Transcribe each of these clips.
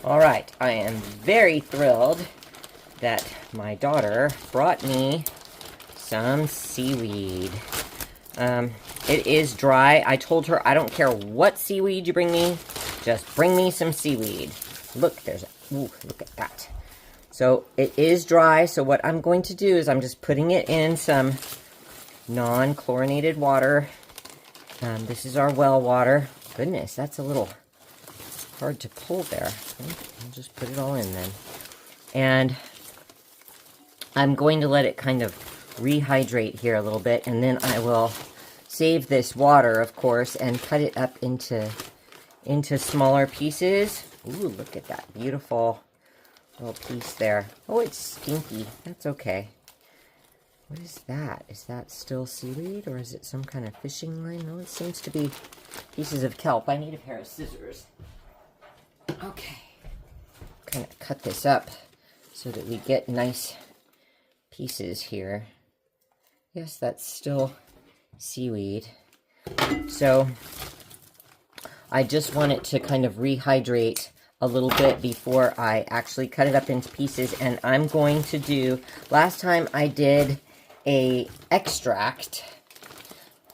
All right, I am very thrilled that my daughter brought me some seaweed. It is dry. I told her I don't care what seaweed you bring me, just bring me some seaweed. Look, look at that. So it is dry, so what I'm going to do is I'm just putting it in some non-chlorinated water. This is our well water. Goodness, that's a little hard to pull there. I'll just put it all in then. And I'm going to let it kind of rehydrate here a little bit, and then I will save this water, of course, and cut it up into smaller pieces. Ooh, look at that beautiful little piece there. Oh, it's stinky. That's okay. What is that? Is that still seaweed, or is it some kind of fishing line? No, it seems to be pieces of kelp. I need a pair of scissors. Okay. Kind of cut this up so that we get nice pieces here. Yes, that's still seaweed. So I just want it to kind of rehydrate a little bit before I actually cut it up into pieces. And I'm going to do, last time I did a extract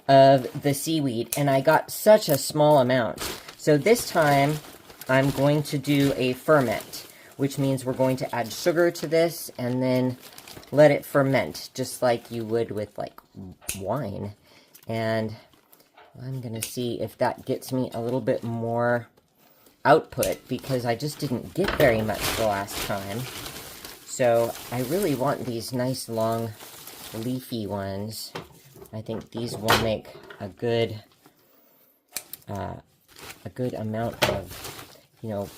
of the seaweed and I got such a small amount. So this time I'm going to do a ferment, which means we're going to add sugar to this and then let it ferment, just like you would with like wine. And I'm going to see if that gets me a little bit more output, because I just didn't get very much the last time. So I really want these nice long leafy ones. I think these will make a good amount of,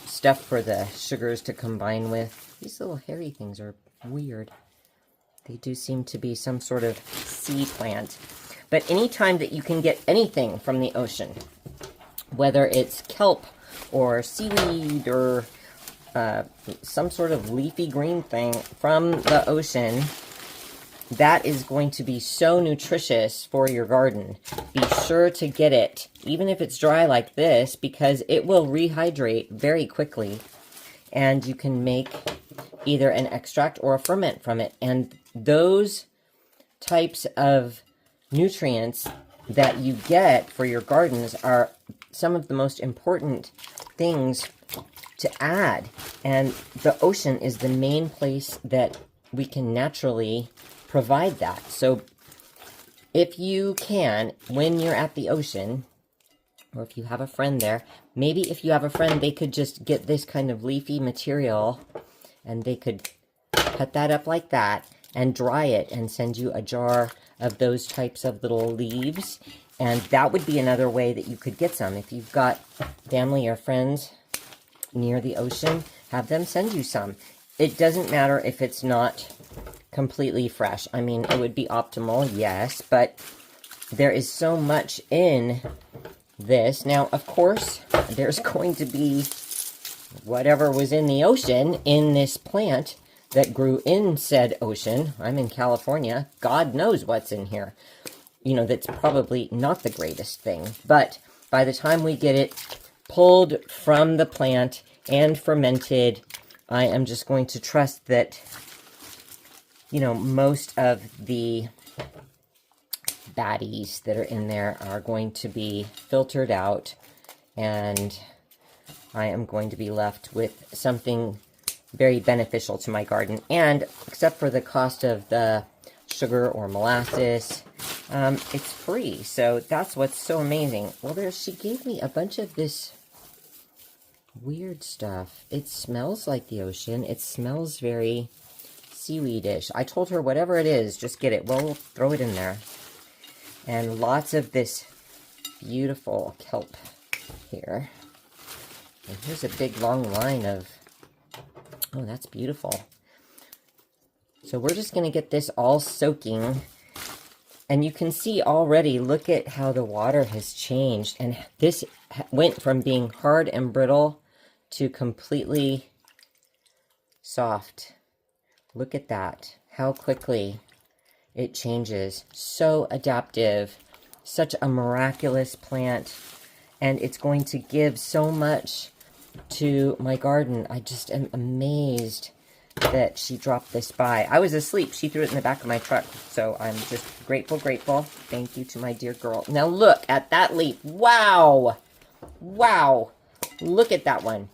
stuff for the sugars to combine with. These little hairy things are weird. They do seem to be some sort of sea plant. But anytime that you can get anything from the ocean, whether it's kelp or seaweed or some sort of leafy green thing from the ocean, that is going to be so nutritious for your garden. Be sure to get it, even if it's dry like this, because it will rehydrate very quickly. And you can make either an extract or a ferment from it. And those types of nutrients that you get for your gardens are some of the most important things to add. And the ocean is the main place that we can naturally provide that. So if you can, when you're at the ocean, or if you have a friend there, maybe if you have a friend, they could just get this kind of leafy material and they could cut that up like that and dry it and send you a jar of those types of little leaves. And that would be another way that you could get some. If you've got family or friends near the ocean, have them send you some. It doesn't matter if it's not completely fresh. I mean, it would be optimal, yes, but there is so much in this. Now, of course, there's going to be whatever was in the ocean in this plant that grew in said ocean. I'm in California. God knows what's in here. That's probably not the greatest thing. But by the time we get it pulled from the plant and fermented, I am just going to trust that, most of the baddies that are in there are going to be filtered out, and I am going to be left with something very beneficial to my garden. And except for the cost of the sugar or molasses, it's free. So that's what's so amazing. Well, she gave me a bunch of this weird stuff. It smells like the ocean. It smells very seaweedish. I told her whatever it is, just get it. Well, we'll throw it in there. And lots of this beautiful kelp here. And here's a big long line of, oh, that's beautiful. So we're just going to get this all soaking. And you can see already, look at how the water has changed. And this went from being hard and brittle to completely soft. Look at that, how quickly it changes. So adaptive, such a miraculous plant. And it's going to give so much to my garden. I just am amazed that she dropped this by. I was asleep. She threw it in the back of my truck. So I'm just grateful, grateful. Thank you to my dear girl. Now look at that leaf. Wow. Wow. Look at that one.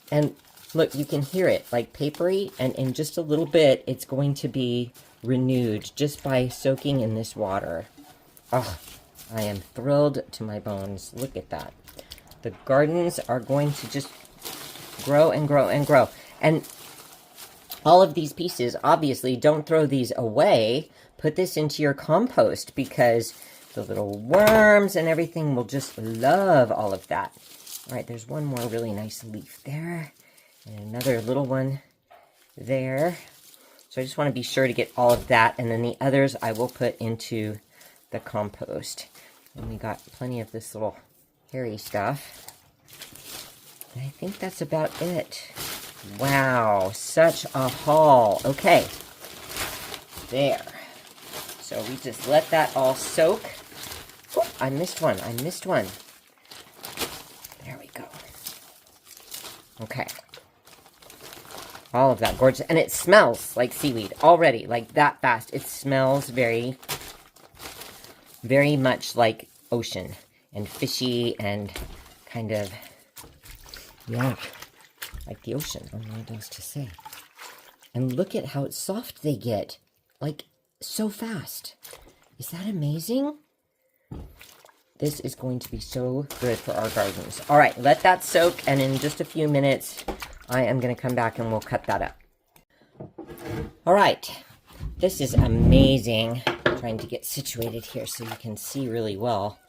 And look, you can hear it like papery. And in just a little bit, it's going to be renewed just by soaking in this water. Oh, I am thrilled to my bones. Look at that. The gardens are going to just grow and grow and grow. And all of these pieces, obviously, don't throw these away. Put this into your compost because the little worms and everything will just love all of that. All right, there's one more really nice leaf there. And another little one there. So I just want to be sure to get all of that. And then the others I will put into the compost. And we got plenty of this little hairy stuff. And I think that's about it. Wow, such a haul. Okay, there. So we just let that all soak. Oh, I missed one. There we go. Okay. All of that gorgeous. And it smells like seaweed already, like that fast. It smells very, very much like ocean and fishy and kind of, yeah, like the ocean. I don't know what else to say. And look at how soft they get, like so fast. Is that amazing? This is going to be so good for our gardens. All right, let that soak, and in just a few minutes, I am going to come back and we'll cut that up. All right, this is amazing. I'm trying to get situated here so you can see really well.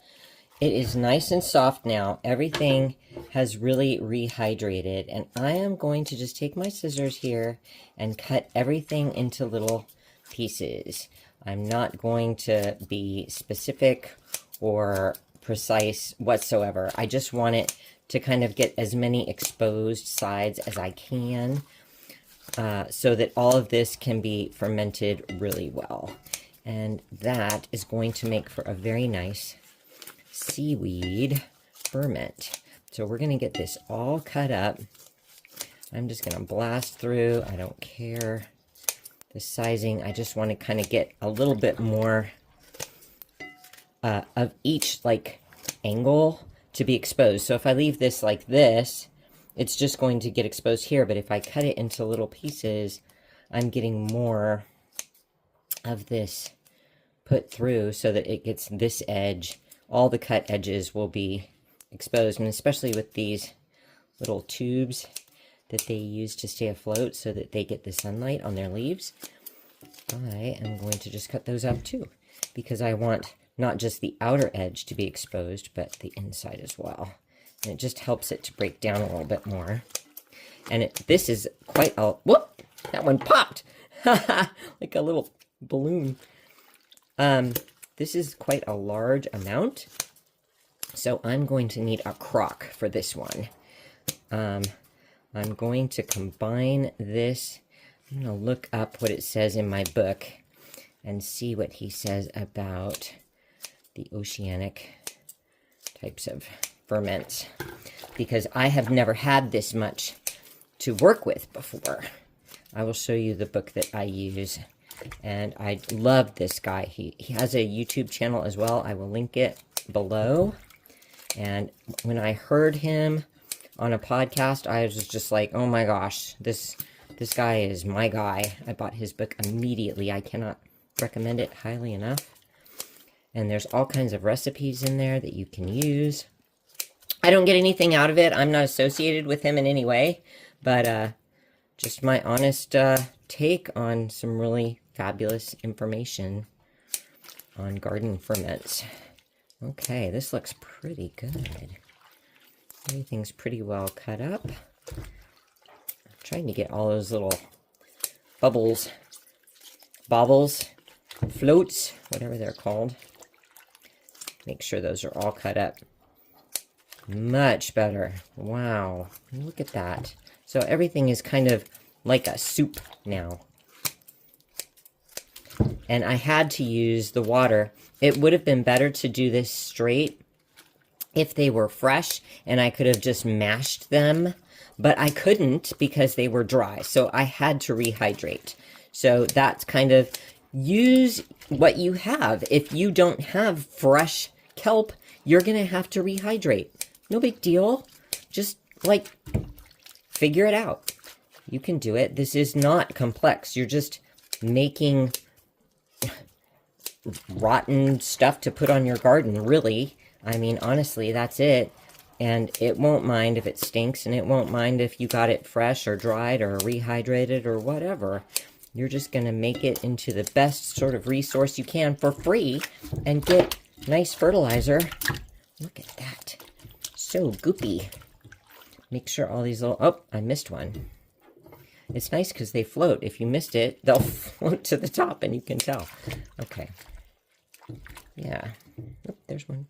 It is nice and soft now. Everything has really rehydrated, and I am going to just take my scissors here and cut everything into little pieces. I'm not going to be specific or precise whatsoever. I just want it to kind of get as many exposed sides as I can so that all of this can be fermented really well. And that is going to make for a very nice seaweed ferment. So we're going to get this all cut up. I'm just going to blast through. I don't care the sizing. I just want to kind of get a little bit more of each like angle to be exposed. So if I leave this like this, it's just going to get exposed here. But if I cut it into little pieces, I'm getting more of this put through so that it gets this edge. All the cut edges will be exposed, and especially with these little tubes that they use to stay afloat so that they get the sunlight on their leaves. I am going to just cut those out too, because I want not just the outer edge to be exposed, but the inside as well. And it just helps it to break down a little bit more. And this is quite a, whoop, that one popped, like a little balloon. This is quite a large amount, so I'm going to need a crock for this one. I'm going to combine this. I'm going to look up what it says in my book and see what he says about the oceanic types of ferments, because I have never had this much to work with before. I will show you the book that I use. And I love this guy. He has a YouTube channel as well. I will link it below. And when I heard him on a podcast, I was just like, oh my gosh, this guy is my guy. I bought his book immediately. I cannot recommend it highly enough. And there's all kinds of recipes in there that you can use. I don't get anything out of it. I'm not associated with him in any way. But just my honest take on some really fabulous information on garden ferments. Okay, this looks pretty good. Everything's pretty well cut up. I'm trying to get all those little bubbles, floats, whatever they're called. Make sure those are all cut up. Much better. Wow, look at that. So everything is kind of like a soup now. And I had to use the water. It would have been better to do this straight if they were fresh and I could have just mashed them. but I couldn't because they were dry. So I had to rehydrate. So that's kind of, use what you have. If you don't have fresh kelp, you're going to have to rehydrate. No big deal. Just like figure it out. You can do it. This is not complex. You're just making rotten stuff to put on your garden, really. I mean, honestly, that's it. And it won't mind if it stinks, and it won't mind if you got it fresh or dried or rehydrated or whatever. You're just going to make it into the best sort of resource you can for free and get nice fertilizer. Look at that. So goopy. Make sure all these little... Oh, I missed one. It's nice because they float. If you missed it, they'll float to the top and you can tell. Okay. Yeah. Oh, there's one.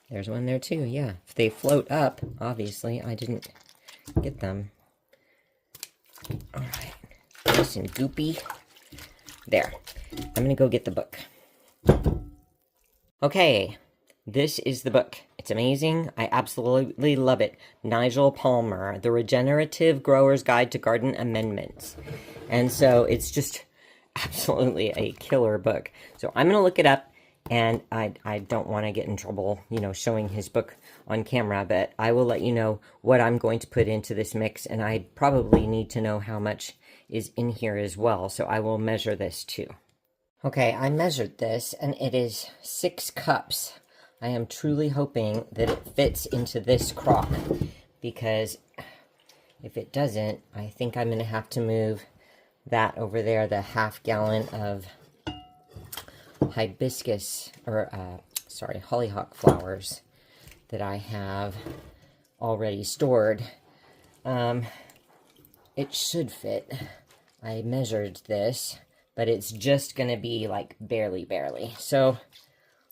There's one there too, yeah. If they float up, obviously, I didn't get them. All right. Nice and goopy. There. I'm going to go get the book. Okay. This is the book. It's amazing. I absolutely love it. Nigel Palmer, The Regenerative Grower's Guide to Garden Amendments. And so it's just absolutely a killer book. So I'm going to look it up, and I don't want to get in trouble, you know, showing his book on camera, but I will let you know what I'm going to put into this mix, and I probably need to know how much is in here as well, so I will measure this too. Okay, I measured this, and it is 6 cups. I am truly hoping that it fits into this crock, because if it doesn't, I think I'm going to have to move that over there, the ½ gallon of hibiscus, or hollyhock flowers that I have already stored. It should fit. I measured this, but it's just going to be like barely. So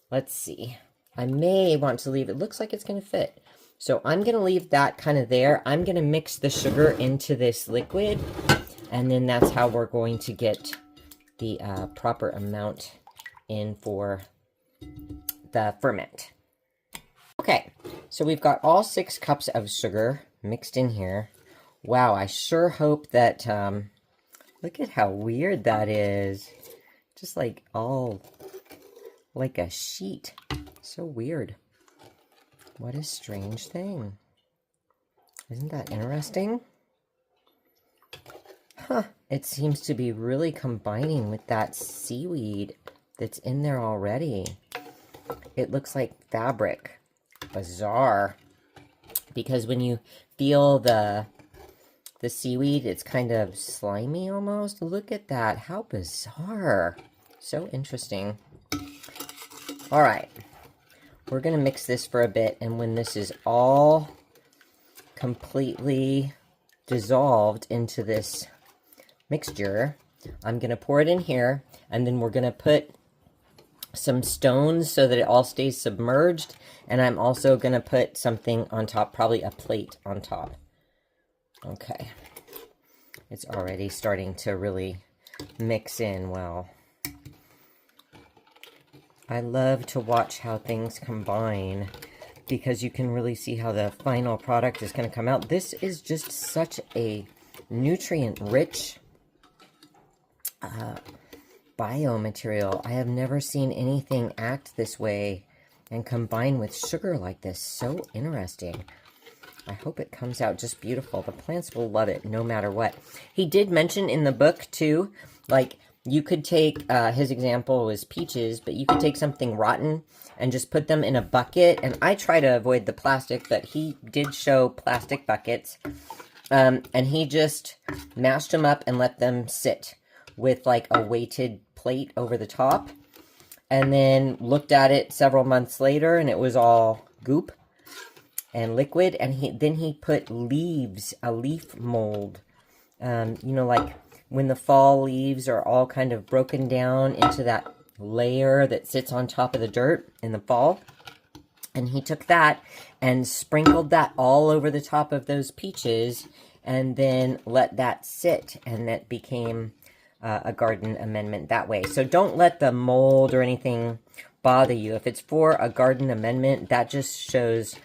let's see. I may want to leave, it looks like it's going to fit. So I'm going to leave that kind of there. I'm going to mix the sugar into this liquid, and then that's how we're going to get the proper amount in for the ferment. Okay, so we've got all 6 cups of sugar mixed in here. Wow, I sure hope that, look at how weird that is. Just like all like a sheet. So weird. What a strange thing. Isn't that interesting? Huh, it seems to be really combining with that seaweed that's in there already. It looks like fabric. Bizarre. Because when you feel the seaweed, it's kind of slimy almost. Look at that. How bizarre. So interesting. All right. We're going to mix this for a bit, and when this is all completely dissolved into this mixture, I'm going to pour it in here, and then we're going to put some stones so that it all stays submerged, and I'm also going to put something on top, probably a plate on top. Okay. It's already starting to really mix in well. I love to watch how things combine, because you can really see how the final product is going to come out. This is just such a nutrient-rich biomaterial. I have never seen anything act this way and combine with sugar like this. So interesting. I hope it comes out just beautiful. The plants will love it no matter what. He did mention in the book too, like, you could take, his example was peaches, but you could take something rotten and just put them in a bucket. And I try to avoid the plastic, but he did show plastic buckets. And he just mashed them up and let them sit with like a weighted plate over the top. And then looked at it several months later, and it was all goop and liquid. And then he put leaves, a leaf mold, you know, like when the fall leaves are all kind of broken down into that layer that sits on top of the dirt in the fall. And he took that and sprinkled that all over the top of those peaches, and then let that sit, and that became a garden amendment that way. So don't let the mold or anything bother you. If it's for a garden amendment, that just shows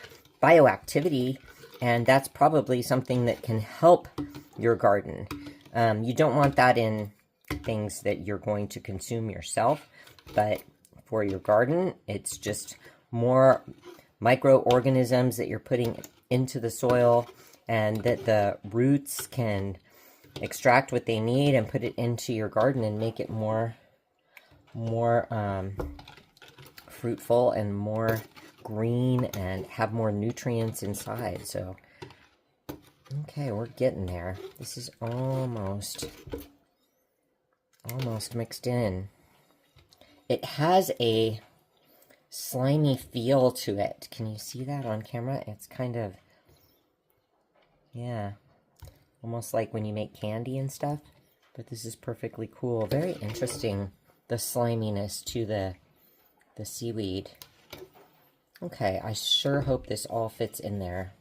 bioactivity And that's probably something that can help your garden. You don't want that in things that you're going to consume yourself, but for your garden, it's just more microorganisms that you're putting into the soil, and that the roots can extract what they need and put it into your garden and make it more fruitful and more green and have more nutrients inside. So okay, we're getting there. This is almost mixed in. It has a slimy feel to it. Can you see that on camera? It's kind of, yeah, almost like when you make candy and stuff. But this is perfectly cool. Very interesting, the sliminess to the seaweed. Okay, I sure hope this all fits in there.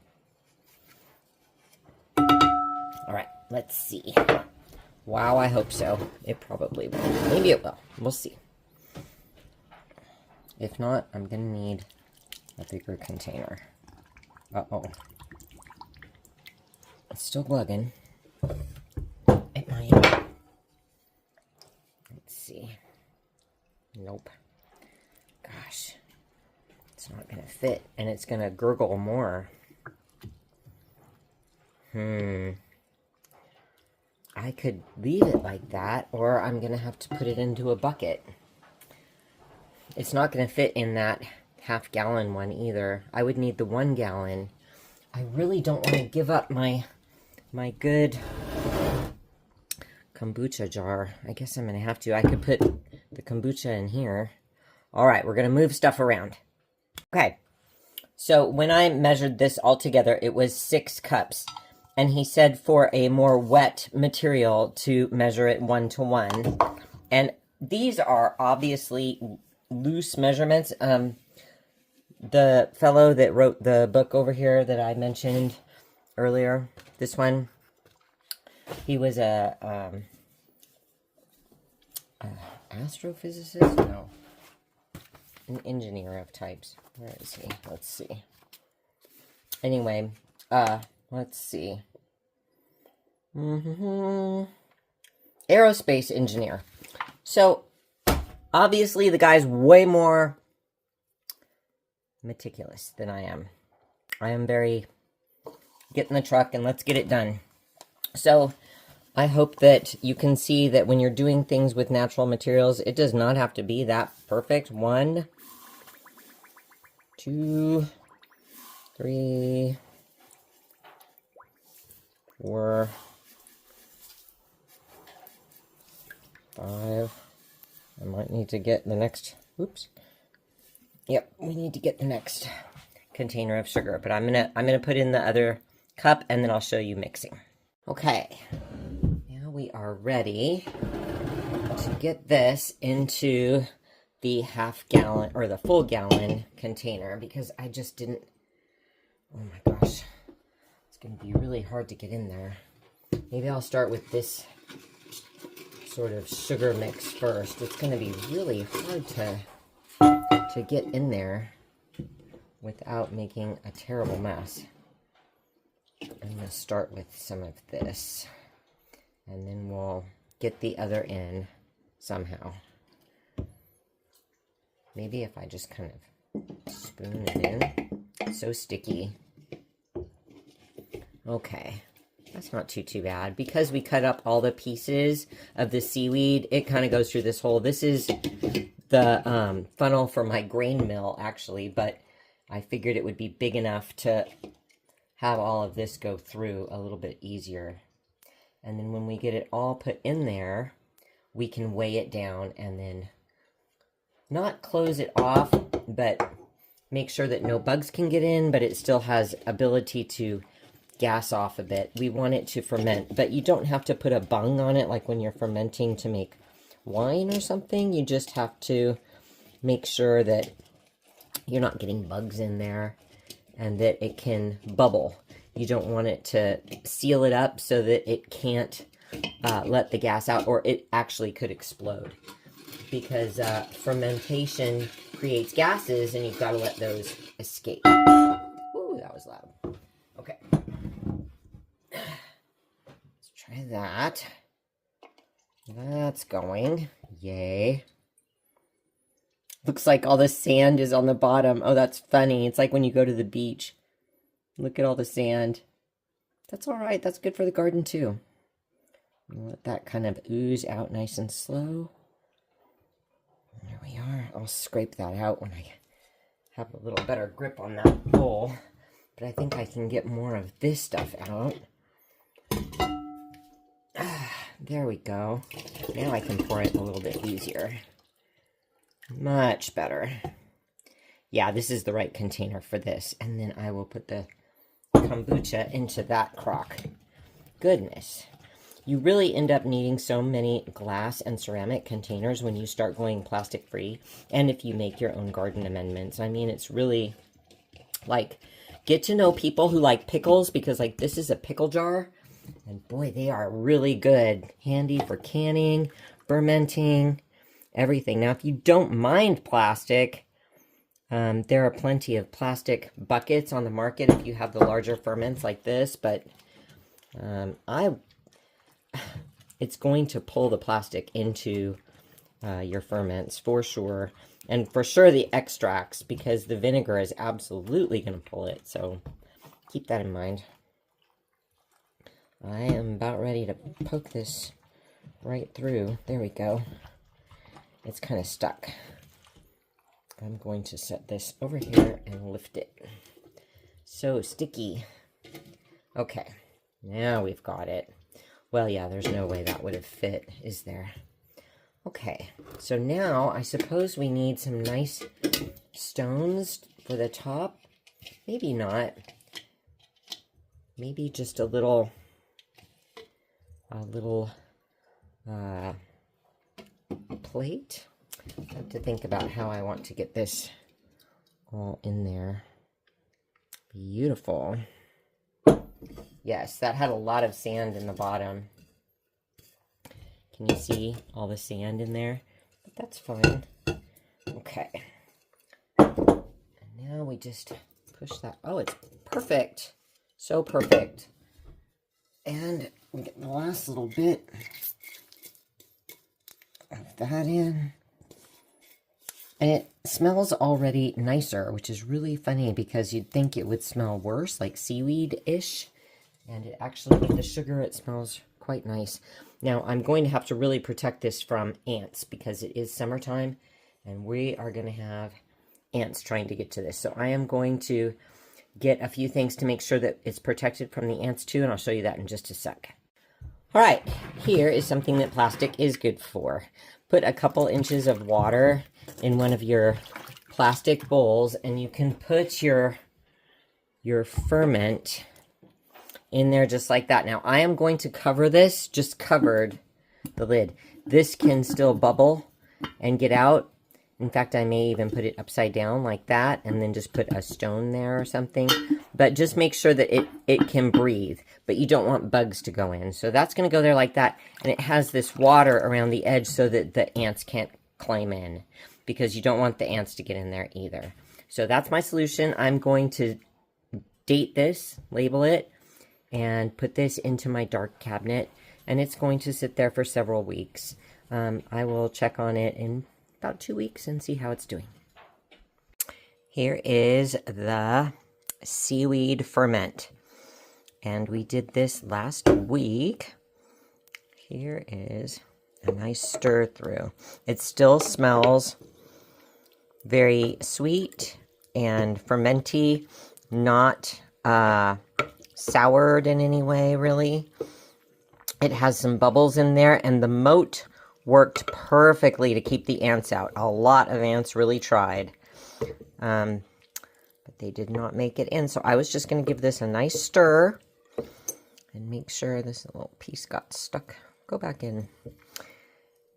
All right, let's see. Wow, I hope so. It probably will. Maybe it will. We'll see. If not, I'm going to need a bigger container. Uh-oh. It's still glugging. It might. Let's see. Nope. Gosh. It's not going to fit, and it's going to gurgle more. I could leave it like that, or I'm going to have to put it into a bucket. It's not going to fit in that half-gallon one either. I would need the 1 gallon. I really don't want to give up my good kombucha jar. I guess I'm going to have to. I could put the kombucha in here. All right, we're going to move stuff around. Okay, so when I measured this all together, it was 6 cups. And he said for a more wet material to measure it 1 to 1. And these are obviously loose measurements. The fellow that wrote the book over here that I mentioned earlier, this one, he was a astrophysicist? No. An engineer of types. Where is he? Let's see. Anyway, let's see. Aerospace engineer. So, obviously, the guy's way more meticulous than I am. I am very, get in the truck and let's get it done. So, I hope that you can see that when you're doing things with natural materials, it does not have to be that perfect. 1, 2, 3, 4, 5. I might need to get the next, oops. Yep, we need to get the next container of sugar, but I'm gonna put in the other cup and then I'll show you mixing. Okay, now we are ready to get this into the half-gallon or the full-gallon container, because I just didn't, oh my gosh, it's gonna be really hard to get in there. Maybe I'll start with this sort of sugar mix first. It's going to be really hard to get in there without making a terrible mess. I'm going to start with some of this, and then we'll get the other in somehow. Maybe if I just kind of spoon it in. It's so sticky. Okay. That's not too bad. Because we cut up all the pieces of the seaweed, it kind of goes through this hole. This is the funnel for my grain mill, actually, but I figured it would be big enough to have all of this go through a little bit easier. And then when we get it all put in there, we can weigh it down and then not close it off, but make sure that no bugs can get in, but it still has ability to gas off a bit. We want it to ferment, but you don't have to put a bung on it like when you're fermenting to make wine or something. You just have to make sure that you're not getting bugs in there and that it can bubble. You don't want it to seal it up so that it can't let the gas out, or it actually could explode, because fermentation creates gases and you've got to let those escape. Ooh, that was loud. Okay. Try that. That's going. Yay. Looks like all the sand is on the bottom. Oh, that's funny. It's like when you go to the beach. Look at all the sand. That's all right. That's good for the garden too. Let that kind of ooze out nice and slow. There we are. I'll scrape that out when I have a little better grip on that bowl. But I think I can get more of this stuff out. There we go. Now I can pour it a little bit easier. Much better. Yeah, this is the right container for this. And then I will put the kombucha into that crock. Goodness. You really end up needing so many glass and ceramic containers when you start going plastic free. And if you make your own garden amendments. I mean, it's really like, get to know people who like pickles, because like this is a pickle jar. And boy, they are really good. Handy for canning, fermenting, everything. Now, if you don't mind plastic, there are plenty of plastic buckets on the market if you have the larger ferments like this. But it's going to pull the plastic into your ferments for sure. And for sure the extracts, because the vinegar is absolutely going to pull it. So keep that in mind. I am about ready to poke this right through. There we go. It's kind of stuck. I'm going to set this over here and lift it. So sticky. Okay, now we've got it. Well, yeah, there's no way that would have fit, is there? Okay, so now I suppose we need some nice stones for the top. Maybe not. Maybe just a little plate. I have to think about how I want to get this all in there. Beautiful. Yes, that had a lot of sand in the bottom. Can you see all the sand in there? But that's fine. Okay. And now we just push that. Oh, it's perfect. So perfect. And we get the last little bit of that in. And it smells already nicer, which is really funny because you'd think it would smell worse, like seaweed-ish. And it actually, with the sugar, it smells quite nice. Now, I'm going to have to really protect this from ants because it is summertime and we are going to have ants trying to get to this. So I am going to get a few things to make sure that it's protected from the ants too, and I'll show you that in just a sec. All right, here is something that plastic is good for. Put a couple inches of water in one of your plastic bowls, and you can put your ferment in there just like that. Now, I am going to cover this, just covered the lid. This can still bubble and get out. In fact, I may even put it upside down like that and then just put a stone there or something. But just make sure that it can breathe. But you don't want bugs to go in. So that's going to go there like that. And it has this water around the edge so that the ants can't climb in. Because you don't want the ants to get in there either. So that's my solution. I'm going to date this, label it, and put this into my dark cabinet. And it's going to sit there for several weeks. I will check on it in about 2 weeks and see how it's doing. Here is the Seaweed Ferment. And we did this last week. Here is a nice stir through. It still smells very sweet and fermenty, not soured in any way, really. It has some bubbles in there, and the moat worked perfectly to keep the ants out. A lot of ants really tried, but they did not make it in. So I was just going to give this a nice stir and make sure this little piece got stuck. Go back in.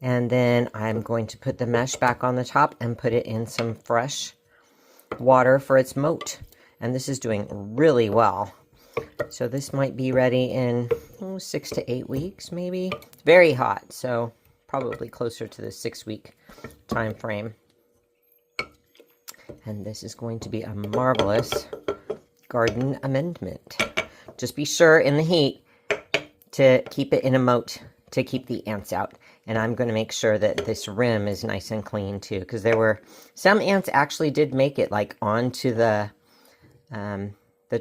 And then I'm going to put the mesh back on the top and put it in some fresh water for its moat. And this is doing really well. So this might be ready in 6 to 8 weeks, maybe. It's very hot, so probably closer to the 6-week time frame. And this is going to be a marvelous garden amendment. Just be sure in the heat to keep it in a moat to keep the ants out. And I'm going to make sure that this rim is nice and clean too, because there were some ants actually did make it like onto the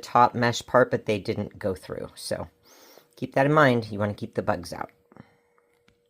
top mesh part, but they didn't go through. So keep that in mind. You want to keep the bugs out.